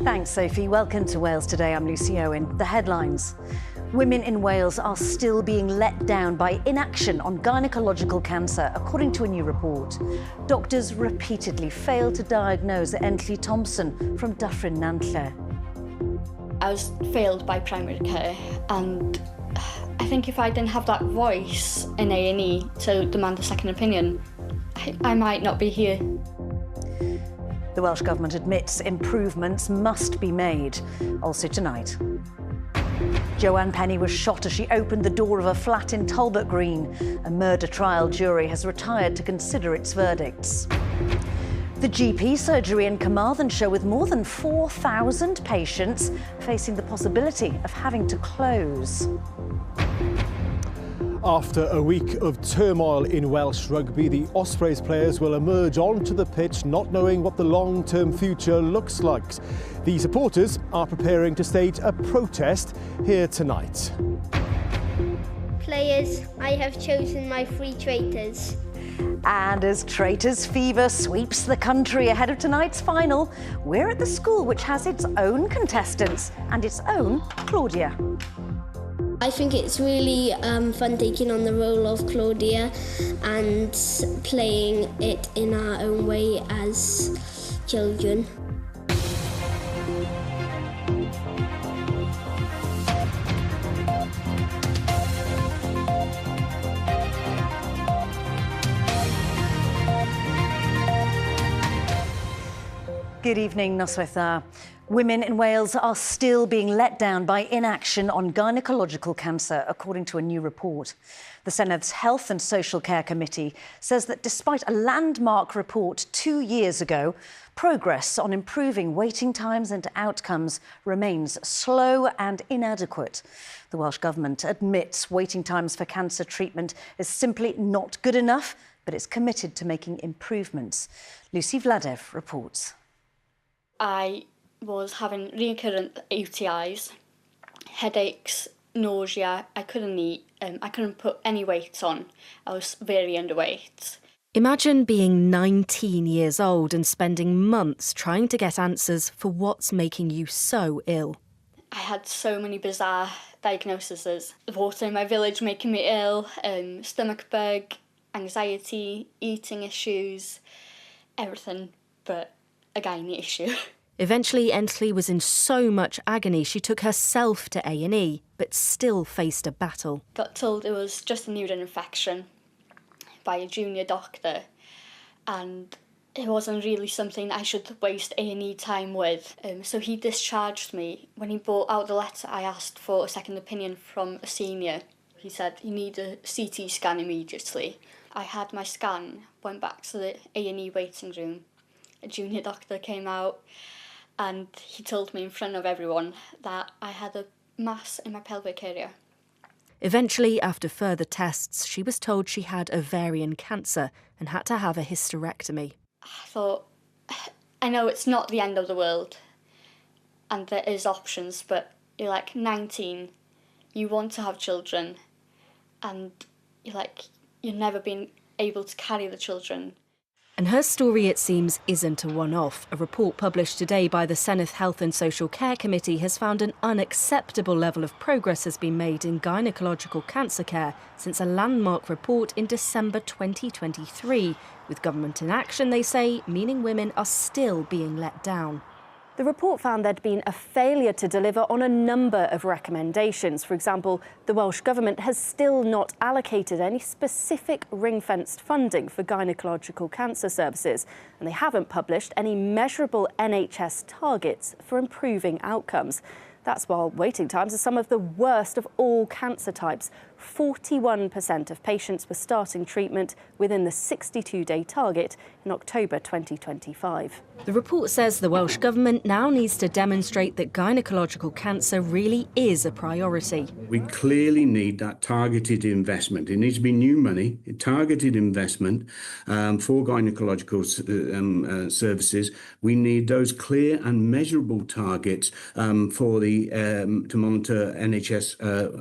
Thanks, Sophie. Welcome to Wales Today. I'm Lucy Owen. The headlines. Women in Wales are still being let down by inaction on gynecological cancer, according to a new report. Doctors repeatedly failed to diagnose Entley Thompson from Dyffryn Nanlle. I was failed by primary care, and I think if I didn't have that voice in A&E to demand a second opinion, I might not be here. The Welsh Government admits improvements must be made. Also tonight. Joanne Penny was shot as she opened the door of a flat in Talbot Green. A murder trial jury has retired to consider its verdicts. The GP surgery in Carmarthenshire with more than 4,000 patients facing the possibility of having to close. After a week of turmoil in Welsh rugby, the Ospreys players will emerge onto the pitch not knowing what the long-term future looks like. The supporters are preparing to stage a protest here tonight. Players, I have chosen my 3 traitors. And as traitors fever sweeps the country ahead of tonight's final, we're at the school which has its own contestants and its own Claudia. I think it's really fun taking on the role of Claudia and playing it in our own way as children. Good evening, noswaith dda. Women in Wales are still being let down by inaction on gynecological cancer, according to a new report. The Senate's Health and Social Care Committee says that despite a landmark report 2 years ago, progress on improving waiting times and outcomes remains slow and inadequate. The Welsh Government admits waiting times for cancer treatment is simply not good enough, but it's committed to making improvements. Lucy Vladev reports. I was having recurrent UTIs, headaches, nausea. I couldn't eat. I couldn't put any weight on. I was very underweight. Imagine being 19 years old and spending months trying to get answers for what's making you so ill. I had so many bizarre diagnoses. The water in my village making me ill, stomach bug, anxiety, eating issues, everything but a gynae issue. Eventually, Entley was in so much agony she took herself to A&E, but still faced a battle. Got told it was just a urine infection by a junior doctor, and it wasn't really something I should waste A&E time with. So he discharged me. When he brought out the letter, I asked for a second opinion from a senior. He said, "You need a CT scan immediately." I had my scan, went back to the A&E waiting room. A junior doctor came out and he told me in front of everyone that I had a mass in my pelvic area. Eventually, after further tests, she was told she had ovarian cancer and had to have a hysterectomy. I thought, I know it's not the end of the world and there is options, but you're like 19, you want to have children, and you've never been able to carry the children. And her story, it seems, isn't a one-off. A report published today by the Senedd Health and Social Care Committee has found an unacceptable level of progress has been made in gynecological cancer care since a landmark report in December 2023. With government inaction, they say, meaning women are still being let down. The report found there'd been a failure to deliver on a number of recommendations. For example, the Welsh Government has still not allocated any specific ring-fenced funding for gynecological cancer services, and they haven't published any measurable NHS targets for improving outcomes. That's while waiting times are some of the worst of all cancer types. 41% of patients were starting treatment within the 62-day target in October 2025. The report says the Welsh Government now needs to demonstrate that gynecological cancer really is a priority. We clearly need that targeted investment. It needs to be new money, targeted investment for gynecological services. We need those clear and measurable targets for to monitor NHS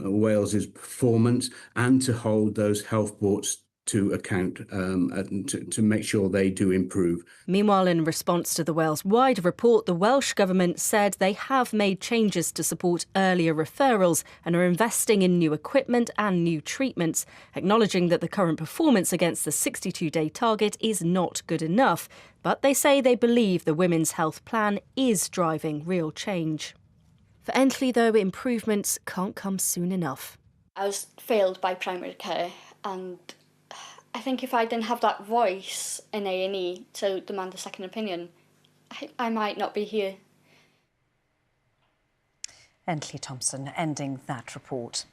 Wales's performance and to hold those health boards to account and to make sure they do improve. Meanwhile, in response to the Wales-wide report, the Welsh Government said they have made changes to support earlier referrals and are investing in new equipment and new treatments, acknowledging that the current performance against the 62-day target is not good enough. But they say they believe the Women's Health Plan is driving real change. For Entley, though, improvements can't come soon enough. I was failed by primary care, and I think if I didn't have that voice in A&E to demand a second opinion, I might not be here. Entley Thompson ending that report.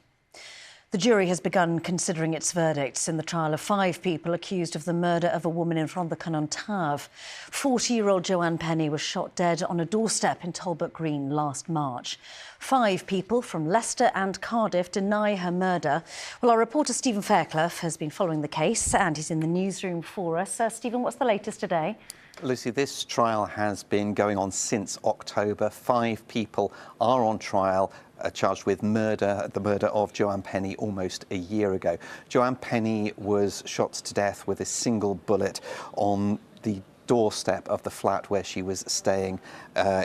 The jury has begun considering its verdicts in the trial of 5 people accused of the murder of a woman in Rhondda Cynon. 40-year-old Joanne Penny was shot dead on a doorstep in Talbot Green last March. 5 people from Leicester and Cardiff deny her murder. Well, our reporter Stephen Fairclough has been following the case and he's in the newsroom for us. Stephen, what's the latest today? Lucy, this trial has been going on since October. 5 people are on trial, charged with the murder of Joanne Penny almost a year ago. Joanne Penny was shot to death with a single bullet on the doorstep of the flat where she was staying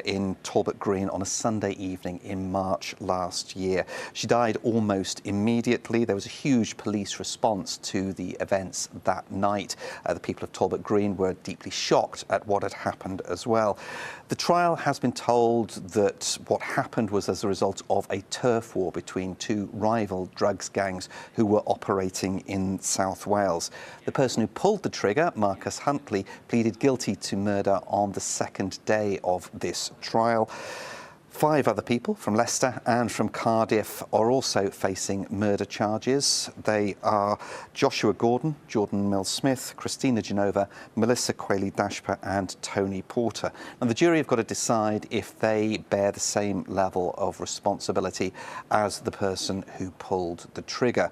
in Talbot Green on a Sunday evening in March last year. She died almost immediately. There was a huge police response to the events that night. The people of Talbot Green were deeply shocked at what had happened as well. The trial has been told that what happened was as a result of a turf war between 2 rival drugs gangs who were operating in South Wales. The person who pulled the trigger, Marcus Huntley, pleaded guilty to murder on the 2nd day of this trial. 5 other people from Leicester and from Cardiff are also facing murder charges. They are Joshua Gordon, Jordan Mills-Smith, Christina Genova, Melissa Quayle-Dashper and Tony Porter. And the jury have got to decide if they bear the same level of responsibility as the person who pulled the trigger.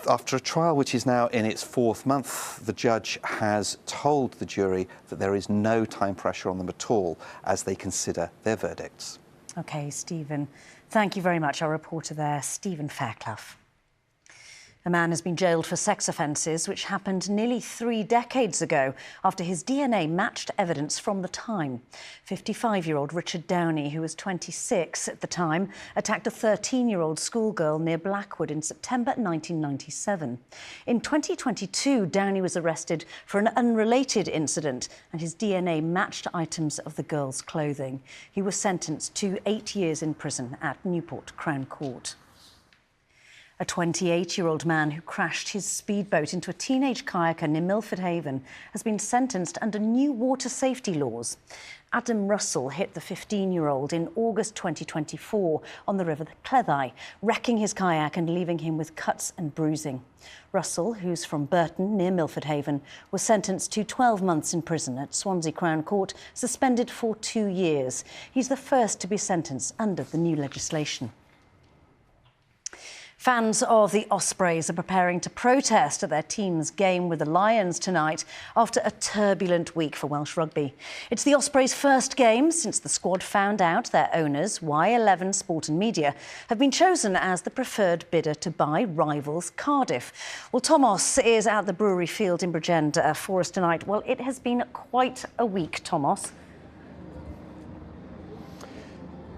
After a trial which is now in its 4th month, the judge has told the jury that there is no time pressure on them at all as they consider their verdicts. OK, Stephen, thank you very much. Our reporter there, Stephen Fairclough. A man has been jailed for sex offences which happened nearly 3 decades ago after his DNA matched evidence from the time. 55-year-old Richard Downey, who was 26 at the time, attacked a 13-year-old schoolgirl near Blackwood in September 1997. In 2022, Downey was arrested for an unrelated incident and his DNA matched items of the girl's clothing. He was sentenced to 8 years in prison at Newport Crown Court. A 28-year-old man who crashed his speedboat into a teenage kayaker near Milford Haven has been sentenced under new water safety laws. Adam Russell hit the 15-year-old in August 2024 on the River Cleddau, wrecking his kayak and leaving him with cuts and bruising. Russell, who's from Burton near Milford Haven, was sentenced to 12 months in prison at Swansea Crown Court, suspended for 2 years. He's the first to be sentenced under the new legislation. Fans of the Ospreys are preparing to protest at their team's game with the Lions tonight after a turbulent week for Welsh rugby. It's the Ospreys' first game since the squad found out their owners, Y11 Sport and Media, have been chosen as the preferred bidder to buy rivals Cardiff. Well, Thomas is at the Brewery Field in Bridgend for us tonight. Well, it has been quite a week, Thomas.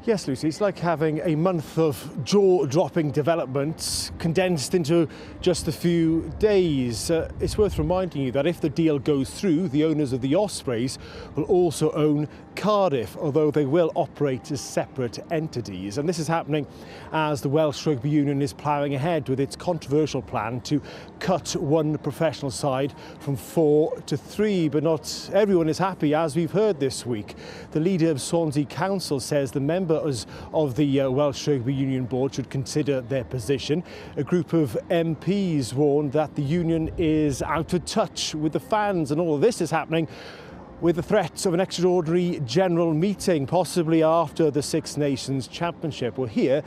Yes, Lucy, it's like having a month of jaw-dropping developments condensed into just a few days. It's worth reminding you that if the deal goes through, the owners of the Ospreys will also own Cardiff, although they will operate as separate entities. And this is happening as the Welsh Rugby Union is ploughing ahead with its controversial plan to cut one professional side from 4 to 3. But not everyone is happy, as we've heard this week. The leader of Swansea Council says the members of the Welsh Rugby Union board should consider their position. A group of MPs warned that the union is out of touch with the fans, and all of this is happening with the threat of an extraordinary general meeting, possibly after the Six Nations Championship. Well, here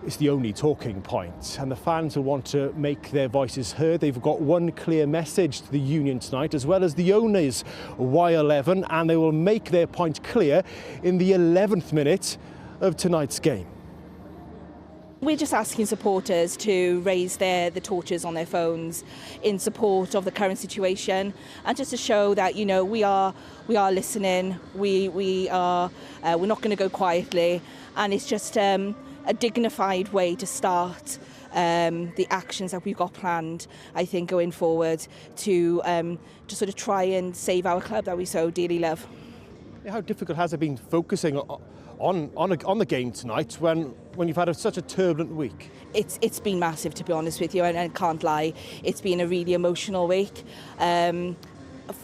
is the only talking point, and the fans will want to make their voices heard. They've got one clear message to the union tonight, as well as the owners, Y11, and they will make their point clear in the 11th minute of tonight's game. We're just asking supporters to raise the torches on their phones in support of the current situation, and just to show that, you know, we are listening. We're not going to go quietly, and it's just a dignified way to start the actions that we've got planned, I think, going forward to sort of try and save our club that we so dearly love. How difficult has it been focusing on the game tonight when you've had such a turbulent week? It's been massive, to be honest with you, and I can't lie. It's been a really emotional week.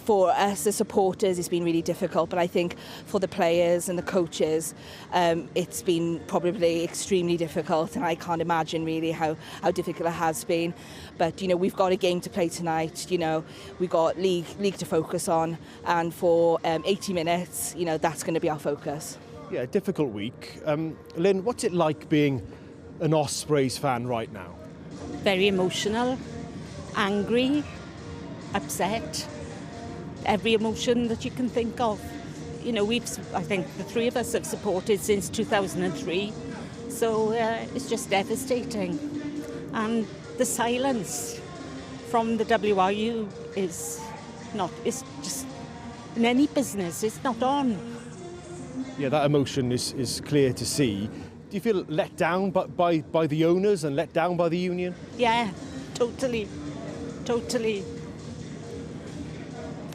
For us as supporters, it's been really difficult, but I think for the players and the coaches, it's been probably extremely difficult, and I can't imagine really how difficult it has been. But, you know, we've got a game to play tonight, you know, we've got league to focus on, and for 80 minutes, you know, that's going to be our focus. Yeah, difficult week. Lynn, what's it like being an Ospreys fan right now? Very emotional, angry, upset. Every emotion that you can think of. You know, I think the three of us have supported since 2003, so it's just devastating. And the silence from the WRU it's just, in any business, it's not on. Yeah, that emotion is clear to see. Do you feel let down by the owners and let down by the union? Yeah, totally.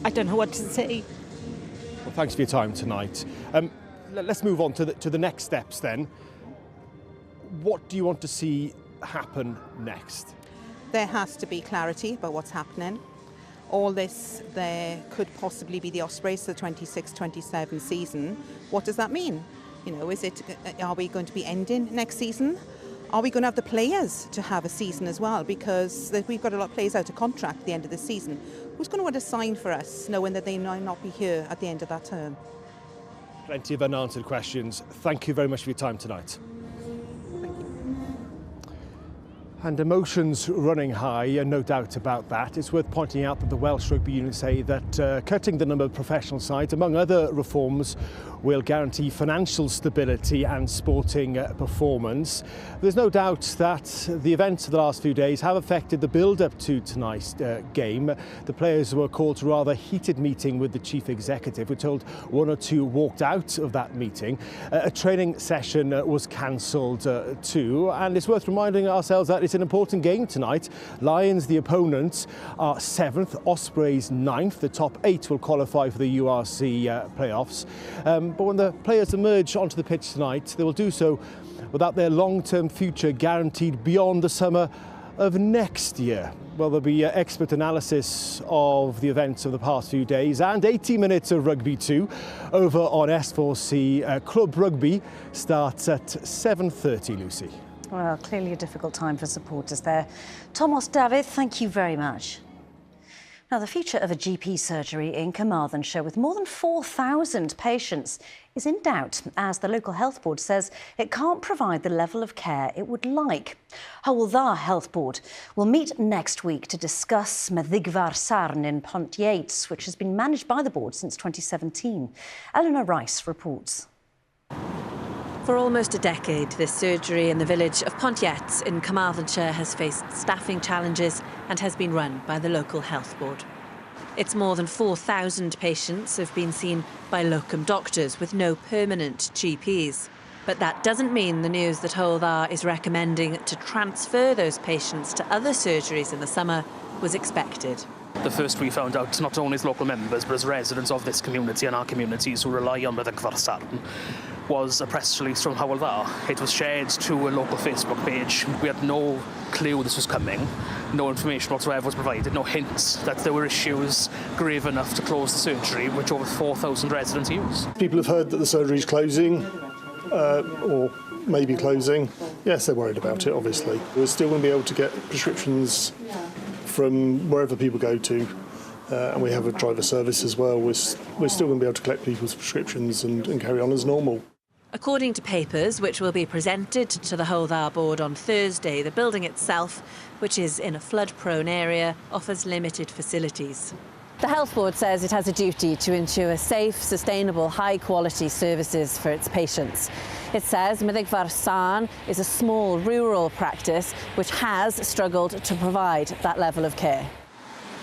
I don't know what to say. Well, thanks for your time tonight. Let's move on to the next steps then. What do you want to see happen next? There has to be clarity about what's happening. All this, there could possibly be the Ospreys for the 26-27 season. What does that mean? You know, are we going to be ending next season? Are we going to have the players to have a season as well? Because we've got a lot of players out of contract at the end of the season. Who's going to want to sign for us, knowing that they might not be here at the end of that term? Plenty of unanswered questions. Thank you very much for your time tonight. And emotions running high, and no doubt about that. It's worth pointing out that the Welsh Rugby Union say that cutting the number of professional sides, among other reforms, will guarantee financial stability and sporting performance. There's no doubt that the events of the last few days have affected the build-up to tonight's game. The players were called to a rather heated meeting with the chief executive. We're told one or two walked out of that meeting. A training session was cancelled too, and it's worth reminding ourselves that it's an important game tonight. Lions, the opponents, are 7th, Ospreys 9th. The top 8 will qualify for the URC playoffs. But when the players emerge onto the pitch tonight, they will do so without their long-term future guaranteed beyond the summer of next year. Well, there'll be expert analysis of the events of the past few days and 80 minutes of rugby too over on S4C. Club Rugby starts at 7:30, Lucy. Well, clearly a difficult time for supporters there. Thomas, David, thank you very much. Now, the future of a GP surgery in Carmarthenshire with more than 4,000 patients is in doubt as the local health board says it can't provide the level of care it would like. Hywel Dda Health Board will meet next week to discuss Meddygfa'r Sarn in Pont Yates, which has been managed by the board since 2017. Eleanor Rice reports. For almost a decade, this surgery in the village of Pont Yates in Carmarthenshire has faced staffing challenges and has been run by the local health board. Its more than 4,000 patients have been seen by locum doctors with no permanent GPs. But that doesn't mean the news that Hywel Dda is recommending to transfer those patients to other surgeries in the summer was expected. The first we found out, not only as local members, but as residents of this community and our communities who rely on Meddygfa'r Sarn, was a press release from Hywel Dda. It was shared to a local Facebook page. We had no clue this was coming. No information whatsoever was provided, no hints that there were issues grave enough to close the surgery, which over 4,000 residents use. People have heard that the surgery is closing, or maybe closing. Yes, they're worried about it, obviously. We're still going to be able to get prescriptions from wherever people go to. And we have a driver service as well. We're still going to be able to collect people's prescriptions and carry on as normal. According to papers which will be presented to the Hywel Dda board on Thursday, the building itself, which is in a flood-prone area, offers limited facilities. The Health Board says it has a duty to ensure safe, sustainable, high-quality services for its patients. It says Meddygfa San is a small rural practice which has struggled to provide that level of care.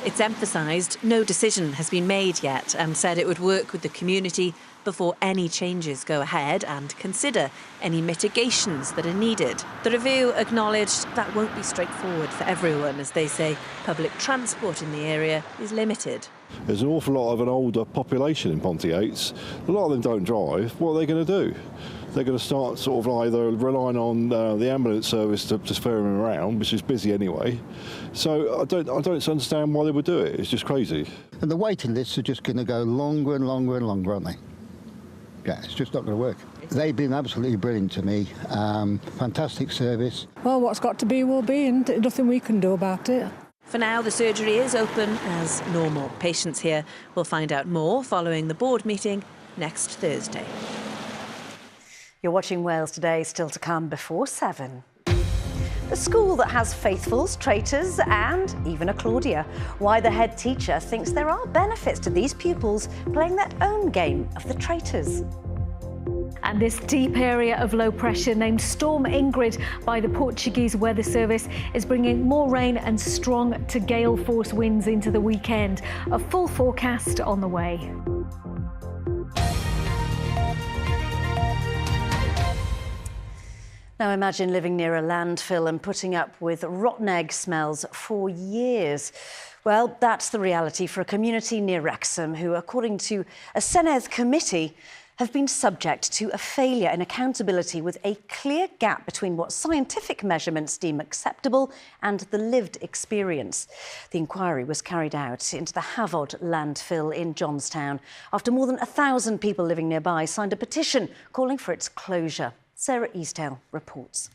It's emphasised no decision has been made yet and said it would work with the community before any changes go ahead and consider any mitigations that are needed. The review acknowledged that won't be straightforward for everyone, as they say public transport in the area is limited. There's an awful lot of an older population in Pontiates. A lot of them don't drive. What are they going to do? They're going to start sort of either relying on the ambulance service to ferry them around, which is busy anyway. So I don't understand why they would do it. It's just crazy. And the waiting lists are just going to go longer and longer and longer, aren't they? Yeah, it's just not going to work. They've been absolutely brilliant to me. Fantastic service. Well, what's got to be will be, and nothing we can do about it. For now, the surgery is open as normal. Patients here will find out more following the board meeting next Thursday. You're watching Wales Today, still to come before 7. The school that has faithfuls, traitors and even a Claudia. Why the head teacher thinks there are benefits to these pupils playing their own game of the traitors. And this deep area of low pressure named Storm Ingrid by the Portuguese Weather Service is bringing more rain and strong to gale force winds into the weekend. A full forecast on the way. Now imagine living near a landfill and putting up with rotten egg smells for years. Well, that's the reality for a community near Wrexham who, according to a Senedd committee, have been subject to a failure in accountability with a clear gap between what scientific measurements deem acceptable and the lived experience. The inquiry was carried out into the Havod landfill in Johnstown after more than 1,000 people living nearby signed a petition calling for its closure. Sarah Eastdale reports.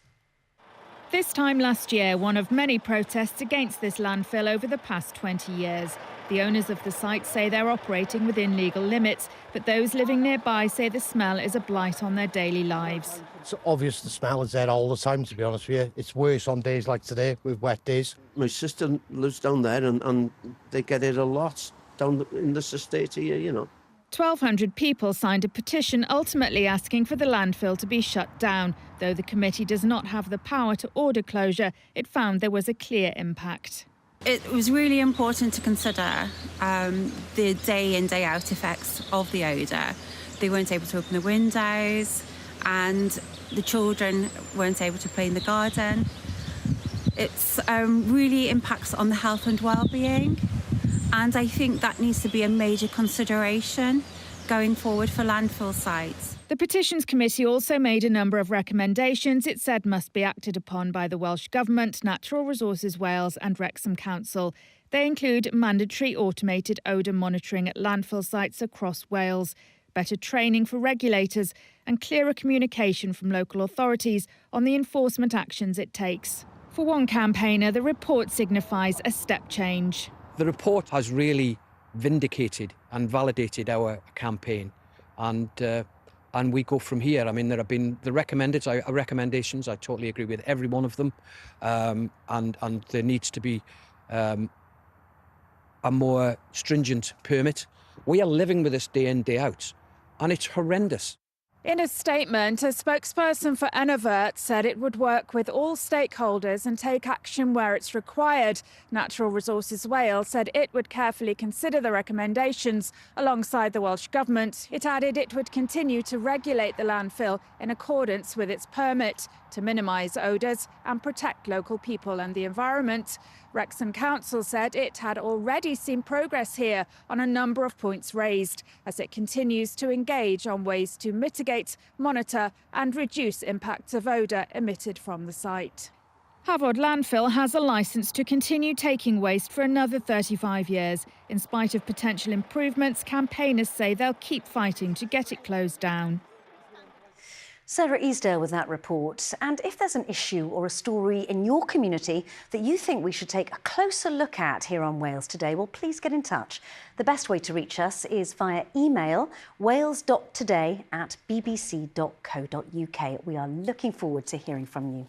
This time last year, one of many protests against this landfill over the past 20 years. The owners of the site say they're operating within legal limits, but those living nearby say the smell is a blight on their daily lives. It's obvious the smell is there all the time, to be honest with you. It's worse on days like today with wet days. My sister lives down there and they get it a lot down in this estate here, you know. 1,200 people signed a petition ultimately asking for the landfill to be shut down. Though the committee does not have the power to order closure, it found there was a clear impact. It was really important to consider the day in, day out effects of the odour. They weren't able to open the windows and the children weren't able to play in the garden. It really impacts on the health and well-being. And I think that needs to be a major consideration going forward for landfill sites. The Petitions Committee also made a number of recommendations it said must be acted upon by the Welsh Government, Natural Resources Wales and Wrexham Council. They include mandatory automated odour monitoring at landfill sites across Wales, better training for regulators and clearer communication from local authorities on the enforcement actions it takes. For one campaigner, the report signifies a step change. The report has really vindicated and validated our campaign, and we go from here. I mean, there have been the recommendations. I totally agree with every one of them, and there needs to be a more stringent permit. We are living with this day in, day out, and it's horrendous. In a statement, a spokesperson for Enervert said it would work with all stakeholders and take action where it's required. Natural Resources Wales said it would carefully consider the recommendations alongside the Welsh Government. It added it would continue to regulate the landfill in accordance with its permit to minimise odours and protect local people and the environment. Wrexham Council said it had already seen progress here on a number of points raised as it continues to engage on ways to mitigate, monitor and reduce impacts of odour emitted from the site. Havod Landfill has a licence to continue taking waste for another 35 years. In spite of potential improvements, campaigners say they'll keep fighting to get it closed down. Sarah Eastdale with that report. And if there's an issue or a story in your community that you think we should take a closer look at here on Wales Today, well, please get in touch. The best way to reach us is via email, wales.today@bbc.co.uk. We are looking forward to hearing from you.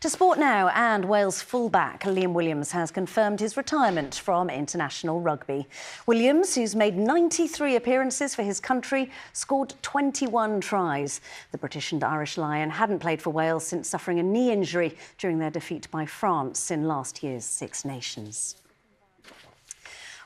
To sport now, and Wales fullback Liam Williams has confirmed his retirement from international rugby. Williams, who's made 93 appearances for his country, scored 21 tries. The British and Irish Lion hadn't played for Wales since suffering a knee injury during their defeat by France in last year's Six Nations.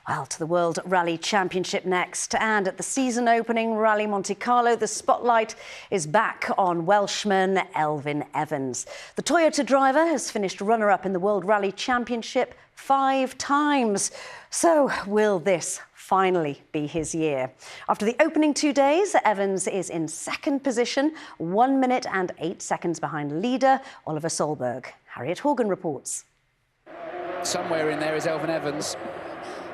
Well, to the World Rally Championship next. And at the season opening Rally Monte Carlo, the spotlight is back on Welshman Elfyn Evans. The Toyota driver has finished runner-up in the World Rally Championship 5 times. So will this finally be his year? After the opening 2 days, Evans is in second position, 1 minute and 8 seconds behind leader Oliver Solberg. Harriet Horgan reports. Somewhere in there is Elfyn Evans.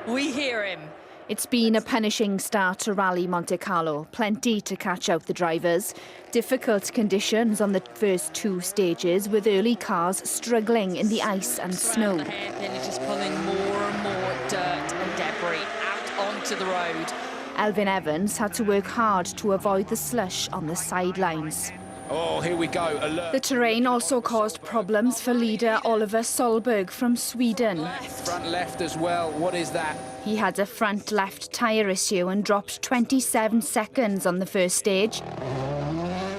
We hear him. It's been a punishing start to Rally Monte Carlo. Plenty to catch out the drivers. Difficult conditions on the first 2 stages, with early cars struggling in the ice and snow. The hairpin is just pulling more and more dirt and debris out onto the road. Elfyn Evans had to work hard to avoid the slush on the sidelines. Oh, here we go. Alert. The terrain also caused problems for leader Oliver Solberg from Sweden. Front left as well. What is that? He had a front left tyre issue and dropped 27 seconds on the first stage,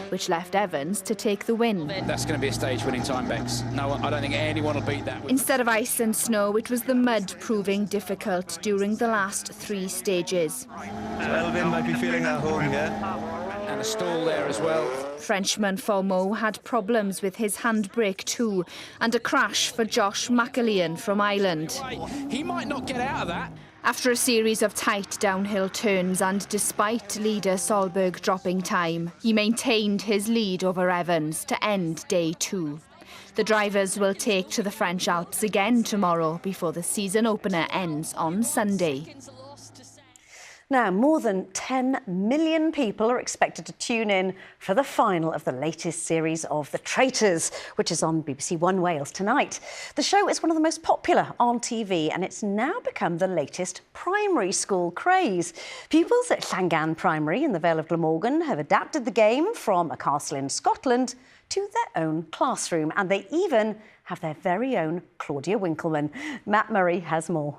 which left Evans to take the win. That's going to be a stage-winning time, Bex. No, I don't think anyone will beat that. Instead of ice and snow, it was the mud proving difficult during the last 3 stages. So Elfyn might be feeling at home, yeah? And a stall there as well. Frenchman Fomo had problems with his handbrake too, and a crash for Josh McAlean from Ireland. He might not get out of that. After a series of tight downhill turns and despite leader Solberg dropping time, he maintained his lead over Evans to end day 2. The drivers will take to the French Alps again tomorrow before the season opener ends on Sunday. Now, more than 10 million people are expected to tune in for the final of the latest series of The Traitors, which is on BBC One Wales tonight. The show is one of the most popular on TV, and it's now become the latest primary school craze. Pupils at Llangan Primary in the Vale of Glamorgan have adapted the game from a castle in Scotland to their own classroom, and they even have their very own Claudia Winkleman. Matt Murray has more.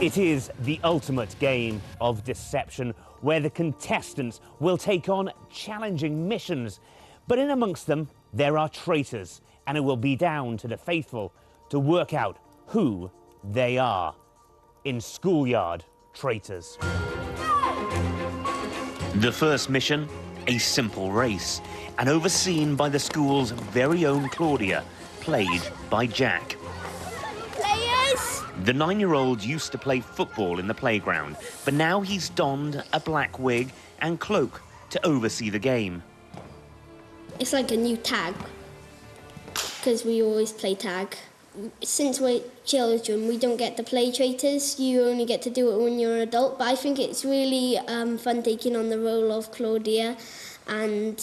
It is the ultimate game of deception, where the contestants will take on challenging missions. But in amongst them, there are traitors, and it will be down to the faithful to work out who they are. In Schoolyard, Traitors. The first mission, a simple race, and overseen by the school's very own Claudia, played by Jack. The 9-year-old used to play football in the playground, but now he's donned a black wig and cloak to oversee the game. It's like a new tag, because we always play tag. Since we're children, we don't get to play traitors. You only get to do it when you're an adult, but I think it's really fun taking on the role of Claudia and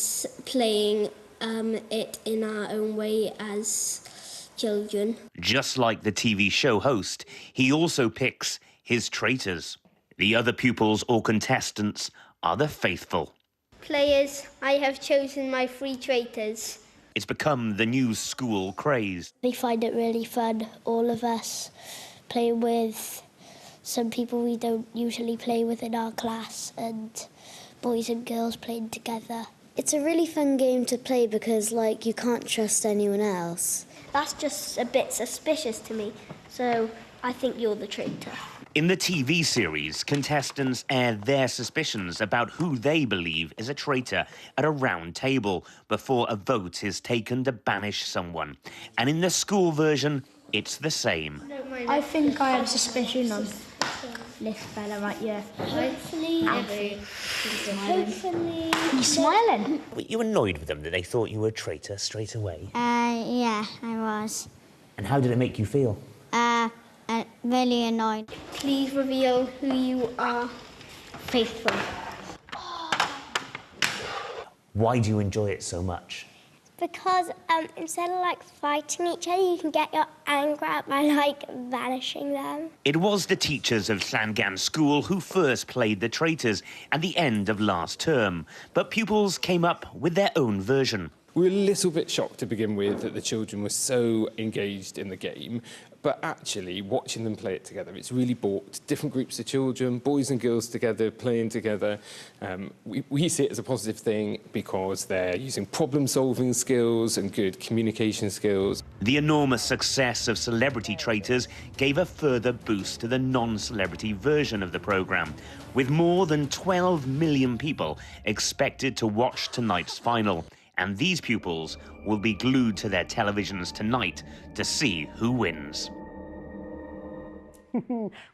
playing it in our own way as children. Just like the TV show host, he also picks his traitors. The other pupils or contestants are the faithful. Players, I have chosen my 3 traitors. It's become the new school craze. We find it really fun, all of us, playing with some people we don't usually play with in our class, and boys and girls playing together. It's a really fun game to play because, like, you can't trust anyone else. That's just a bit suspicious to me, so I think you're the traitor. In the TV series, contestants air their suspicions about who they believe is a traitor at a round table before a vote is taken to banish someone. And in the school version, it's the same. I think I have suspicion on this fella right here. Hopefully. Hopefully. You're smiling. Were you annoyed with them that they thought you were a traitor straight away? Yeah, I was. And how did it make you feel? Really annoyed. Please reveal who you are. Faithful. Why do you enjoy it so much? Because instead of like fighting each other, you can get your anger out by like vanishing them. It was the teachers of Llangan School who first played the traitors at the end of last term, but pupils came up with their own version. We were a little bit shocked to begin with that the children were so engaged in the game, but actually watching them play it together, it's really brought different groups of children, boys and girls together, playing together. We see it as a positive thing because they're using problem-solving skills and good communication skills. The enormous success of Celebrity Traitors gave a further boost to the non-celebrity version of the programme, with more than 12 million people expected to watch tonight's final. And these pupils will be glued to their televisions tonight to see who wins.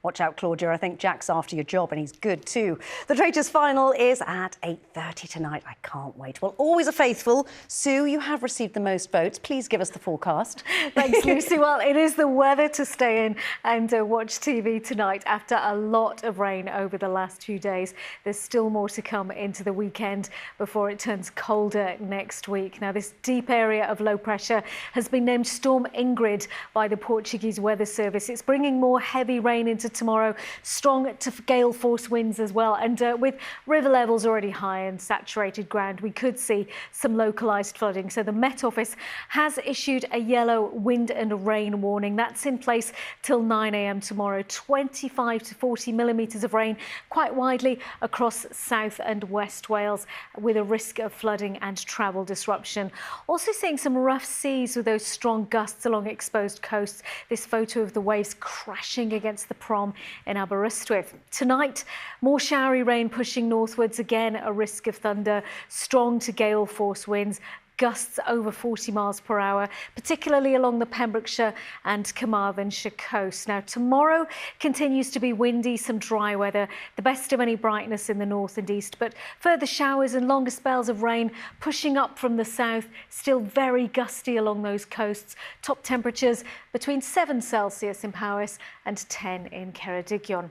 Watch out, Claudia. I think Jack's after your job, and he's good too. The Traitors final is at 8:30 tonight. I can't wait. Well, always a faithful. Sue, you have received the most votes. Please give us the forecast. Thanks, Lucy. Well, it is the weather to stay in and watch TV tonight after a lot of rain over the last few days. There's still more to come into the weekend before it turns colder next week. Now, this deep area of low pressure has been named Storm Ingrid by the Portuguese Weather Service. It's bringing more heavy rain into tomorrow, strong to gale force winds as well, and with river levels already high and saturated ground, we could see some localised flooding. So the Met Office has issued a yellow wind and rain warning. That's in place till 9 a.m. tomorrow. 25 to 40 millimetres of rain quite widely across South and West Wales, with a risk of flooding and travel disruption. Also seeing some rough seas with those strong gusts along exposed coasts. This photo of the waves crashing against the prom in Aberystwyth. Tonight, more showery rain pushing northwards, again a risk of thunder, strong to gale force winds, gusts over 40 miles per hour, particularly along the Pembrokeshire and Carmarthenshire coast. Now, tomorrow continues to be windy, some dry weather, the best of any brightness in the north and east, but further showers and longer spells of rain pushing up from the south, still very gusty along those coasts. Top temperatures between 7 Celsius in Powys and 10 in Ceredigion.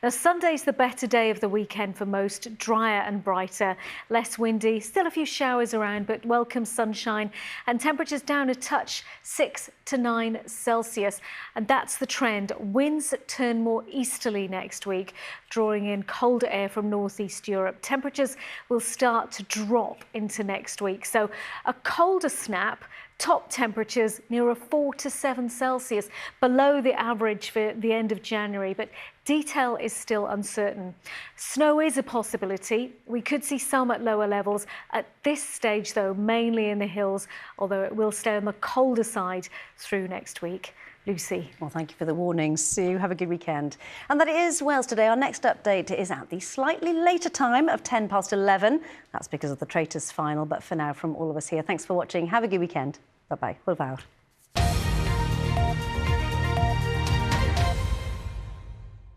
Now, Sunday's the better day of the weekend for most, drier and brighter, less windy, still a few showers around, but welcome sunshine, and temperatures down a touch, 6 to 9 Celsius. And that's the trend. Winds turn more easterly next week, drawing in colder air from northeast Europe. Temperatures will start to drop into next week. So a colder snap, top temperatures nearer 4 to 7 Celsius, below the average for the end of January, but detail is still uncertain. Snow is a possibility. We could see some at lower levels. At this stage, though, mainly in the hills, although it will stay on the colder side through next week. Lucy. Well, thank you for the warning, Sue. Have a good weekend. And that is Wales Today. Our next update is at the slightly later time of 11:10. That's because of the Traitors final. But for now, from all of us here, thanks for watching. Have a good weekend. Bye-bye. Hwyl fawr.